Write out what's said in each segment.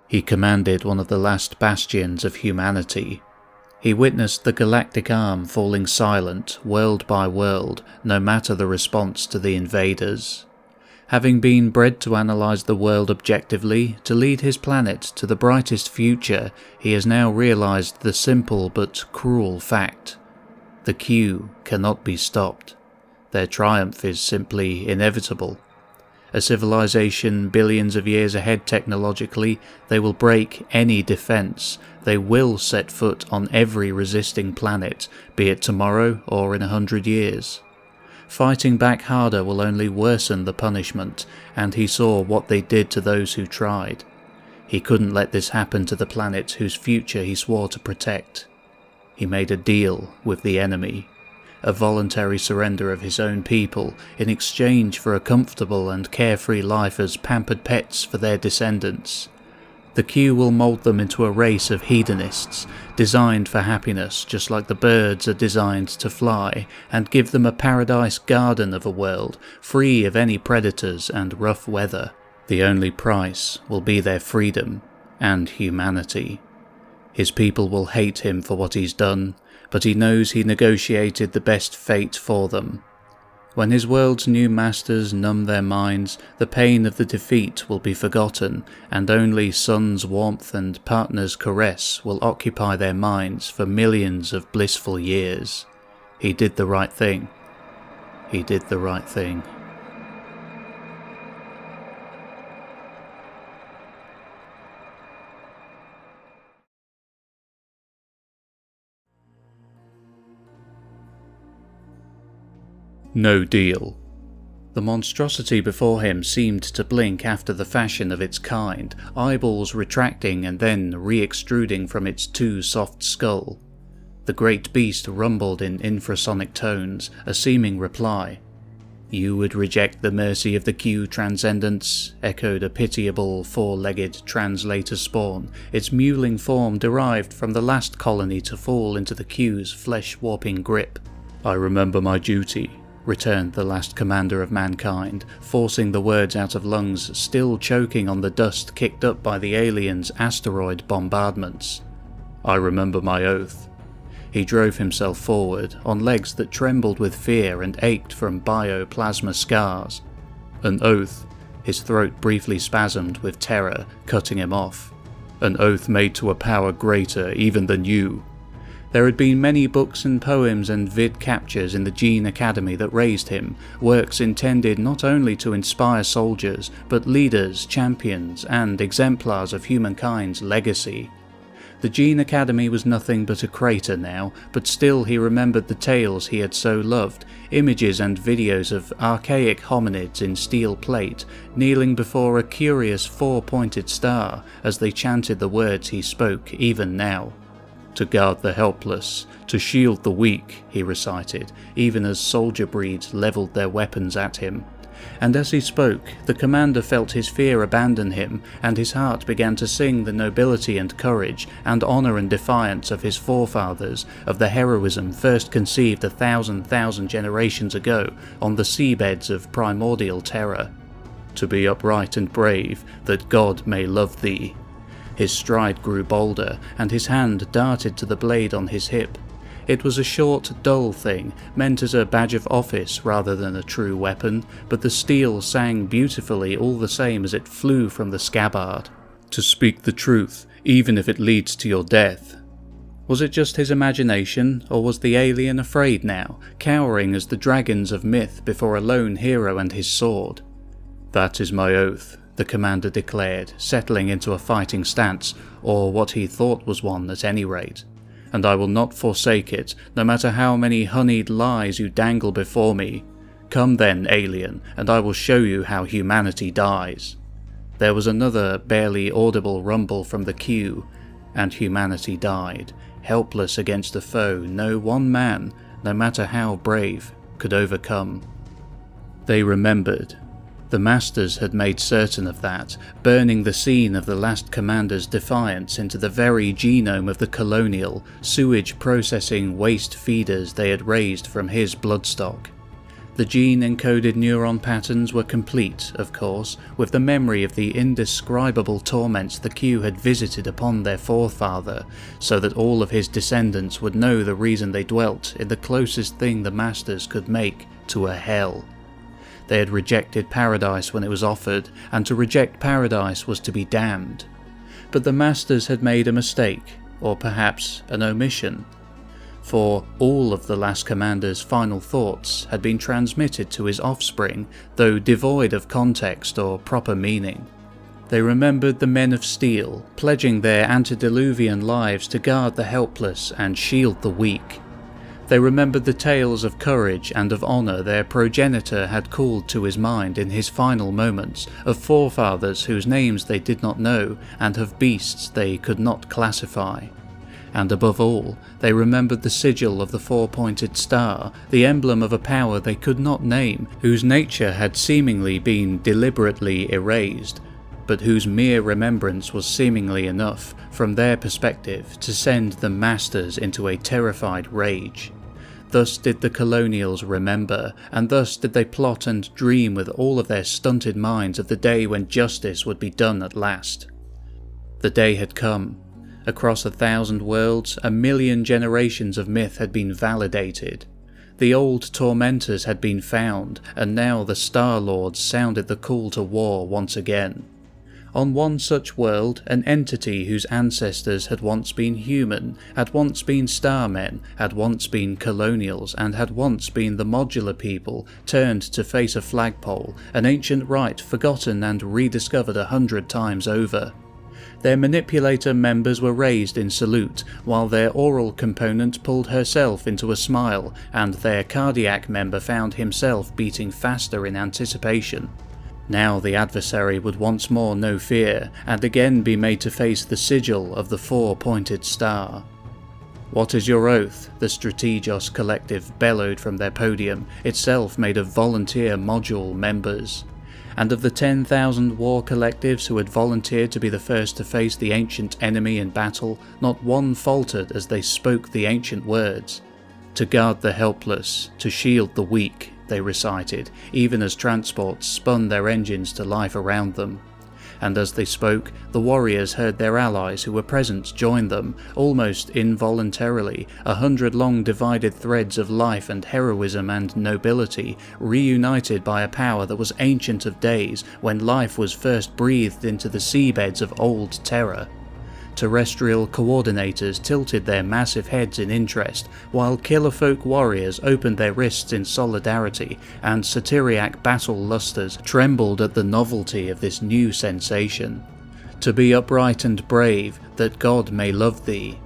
He commanded one of the last bastions of humanity. He witnessed the galactic arm falling silent, world by world, no matter the response to the invaders. Having been bred to analyse the world objectively, to lead his planet to the brightest future, he has now realised the simple but cruel fact. The Q cannot be stopped. Their triumph is simply inevitable. A civilization billions of years ahead technologically, they will break any defence. They will set foot on every resisting planet, be it tomorrow or in 100 years. Fighting back harder will only worsen the punishment, and he saw what they did to those who tried. He couldn't let this happen to the planet whose future he swore to protect. He made a deal with the enemy. A voluntary surrender of his own people in exchange for a comfortable and carefree life as pampered pets for their descendants. The Q will mould them into a race of hedonists, designed for happiness just like the birds are designed to fly, and give them a paradise garden of a world, free of any predators and rough weather. The only price will be their freedom and humanity. His people will hate him for what he's done, but he knows he negotiated the best fate for them. When his world's new masters numb their minds, the pain of the defeat will be forgotten, and only sun's warmth and partner's caress will occupy their minds for millions of blissful years. He did the right thing. He did the right thing. No deal. The monstrosity before him seemed to blink after the fashion of its kind, eyeballs retracting and then re-extruding from its too soft skull. The great beast rumbled in infrasonic tones, a seeming reply. "You would reject the mercy of the Q transcendence," echoed a pitiable four-legged translator spawn, its mewling form derived from the last colony to fall into the Q's flesh-warping grip. "I remember my duty," returned the last commander of mankind, forcing the words out of lungs still choking on the dust kicked up by the aliens' asteroid bombardments. "I remember my oath." He drove himself forward, on legs that trembled with fear and ached from bioplasma scars. "An oath," his throat briefly spasmed with terror, cutting him off. "An oath made to a power greater even than you." There had been many books and poems and vid captures in the Gene Academy that raised him, works intended not only to inspire soldiers, but leaders, champions, and exemplars of humankind's legacy. The Gene Academy was nothing but a crater now, but still he remembered the tales he had so loved, images and videos of archaic hominids in steel plate, kneeling before a curious four-pointed star as they chanted the words he spoke even now. "To guard the helpless, to shield the weak," he recited, even as soldier breeds levelled their weapons at him. And as he spoke, the commander felt his fear abandon him, and his heart began to sing the nobility and courage, and honour and defiance of his forefathers, of the heroism first conceived 1,000 generations ago on the seabeds of primordial terror. "To be upright and brave, that God may love thee." His stride grew bolder, and his hand darted to the blade on his hip. It was a short, dull thing, meant as a badge of office rather than a true weapon, but the steel sang beautifully all the same as it flew from the scabbard. "To speak the truth, even if it leads to your death." Was it just his imagination, or was the alien afraid now, cowering as the dragons of myth before a lone hero and his sword? "That is my oath," the commander declared, settling into a fighting stance, or what he thought was one at any rate. "And I will not forsake it, no matter how many honeyed lies you dangle before me. Come then, alien, and I will show you how humanity dies." There was another barely audible rumble from the Q, and humanity died, helpless against a foe no one man, no matter how brave, could overcome. They remembered. The Masters had made certain of that, burning the scene of the last commander's defiance into the very genome of the colonial, sewage-processing waste feeders they had raised from his bloodstock. The gene-encoded neuron patterns were complete, of course, with the memory of the indescribable torments the Q had visited upon their forefather, so that all of his descendants would know the reason they dwelt in the closest thing the Masters could make to a hell. They had rejected paradise when it was offered, and to reject paradise was to be damned. But the Masters had made a mistake, or perhaps an omission. For all of the last commander's final thoughts had been transmitted to his offspring, though devoid of context or proper meaning. They remembered the men of steel, pledging their antediluvian lives to guard the helpless and shield the weak. They remembered the tales of courage and of honour their progenitor had called to his mind in his final moments, of forefathers whose names they did not know, and of beasts they could not classify. And above all, they remembered the sigil of the four-pointed star, the emblem of a power they could not name, whose nature had seemingly been deliberately erased, but whose mere remembrance was seemingly enough, from their perspective, to send the Masters into a terrified rage. Thus did the colonials remember, and thus did they plot and dream with all of their stunted minds of the day when justice would be done at last. The day had come. Across 1,000 worlds, 1,000,000 generations of myth had been validated. The old tormentors had been found, and now the Star Lords sounded the call to war once again. On one such world, an entity whose ancestors had once been human, had once been starmen, had once been colonials, and had once been the modular people, turned to face a flagpole, an ancient rite forgotten and rediscovered 100 times over. Their manipulator members were raised in salute, while their oral component pulled herself into a smile, and their cardiac member found himself beating faster in anticipation. Now the adversary would once more know fear, and again be made to face the sigil of the four-pointed star. "What is your oath?" the Strategos Collective bellowed from their podium, itself made of volunteer module members. And of the 10,000 war collectives who had volunteered to be the first to face the ancient enemy in battle, not one faltered as they spoke the ancient words. "To guard the helpless, to shield the weak," they recited, even as transports spun their engines to life around them. And as they spoke, the warriors heard their allies who were present join them, almost involuntarily, 100 long divided threads of life and heroism and nobility, reunited by a power that was ancient of days, when life was first breathed into the seabeds of old terror. Terrestrial coordinators tilted their massive heads in interest, while killerfolk warriors opened their wrists in solidarity, and satyriac battle lusters trembled at the novelty of this new sensation. "To be upright and brave, that God may love thee."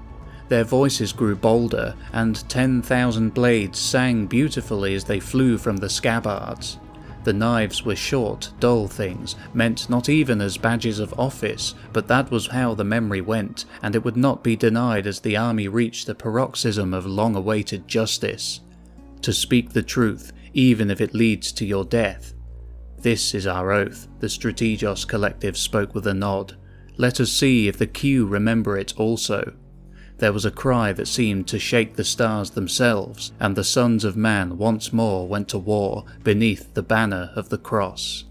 Their voices grew bolder, and 10,000 blades sang beautifully as they flew from the scabbards. The knives were short, dull things, meant not even as badges of office, but that was how the memory went, and it would not be denied as the army reached the paroxysm of long-awaited justice. "To speak the truth, even if it leads to your death. This is our oath," the Strategos Collective spoke with a nod. "Let us see if the Q remember it also." There was a cry that seemed to shake the stars themselves, and the sons of man once more went to war beneath the banner of the cross.